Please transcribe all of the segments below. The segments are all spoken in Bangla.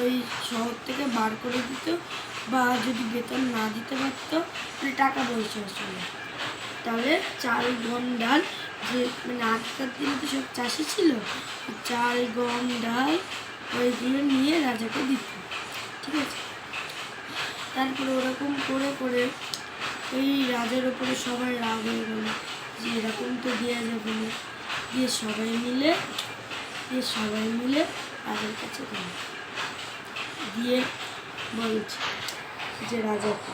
ওই শহর থেকে বার করে দিত, বা যদি বেতন না দিতে পারতো মানে টাকা পয়সা আসলে, তাহলে চাল গম ডাল, যে মানে আগেকার দিনে তো সব চাষি ছিল, চাল গম ডাল ওইগুলো নিয়ে রাজাকে দিত। ঠিক আছে, তারপরে ওরকম করে করে ওই রাজার ওপরে সবাই রাগ হয়ে গেল যে এরকম তো দেওয়া যাবে না। দিয়ে সবাই মিলে রাজার কাছে গেল, দিয়ে বলছে যে রাজাকে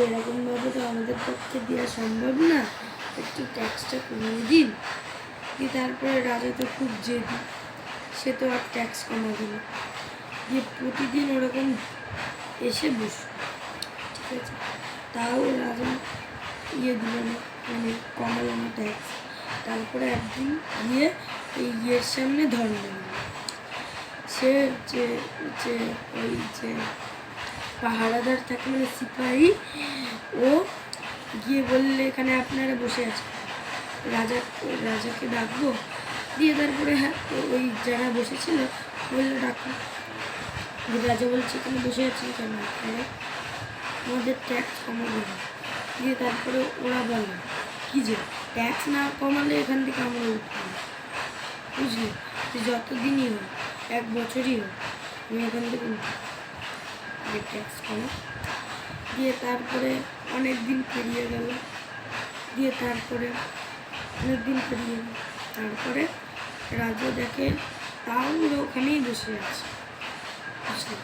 এরকমভাবে তো আমাদের পক্ষে দেওয়া সম্ভব না, একটু ট্যাক্সটা কমিয়ে দিন। দিয়ে তারপরে রাজা তো খুব জেদি, সে তো আর ট্যাক্স কমাবে না, দিয়ে প্রতিদিন ওরকম এসে বসল। ঠিক আছে, তাও রাজা দিল না, মানে কমালো না ট্যাক্স। তারপরে একদিন গিয়ে এই ইয়ের সামনে ধর্ণা দিল। সে যে যে ওই যে পাহারাদার থাকে মানে সিপাহী, ও গিয়ে বললে এখানে আপনারা বসে আছেন, রাজাকে ডাকবো। দিয়ে তারপরে হ্যাঁ ওই যারা বসেছিল বললো ডাকো। রাজা বলছে এখানে বসে আছেন কেন, আপনারা আমাদের ট্যাক্স কমাবো না। দিয়ে তারপরে ওরা বলে কি যে ট্যাক্স না কমালে এখান থেকে আমরা উঠবো না, বুঝলি, যতদিনই হোক, 1 বছরই হোক, আমি এখান থেকে উঠবো, ট্যাক্স কমা। দিয়ে তারপরে অনেক দিন পেরিয়ে গেল, তারপরে রাজা দেখে তাও ওরা ওখানেই বসে আছে, বুঝলি।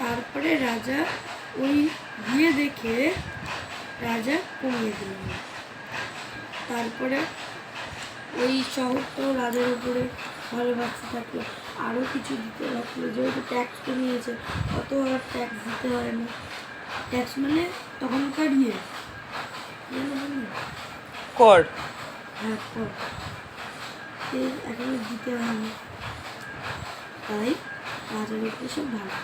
তারপরে রাজা ওই গিয়ে দেখে রাজা কমিয়ে দিল। তারপরে ওই শহরটা রাজার উপরে ভালোবাসতে থাকলো, আরও কিছু দিতে থাকলো, যেহেতু ট্যাক্স কমিয়েছে অত আর ট্যাক্স দিতে হয় না। ট্যাক্স মানে তখনকার কর, হ্যাঁ কর, এখন দিতে হয় না, তাই রাজার উপরে সব ভালো।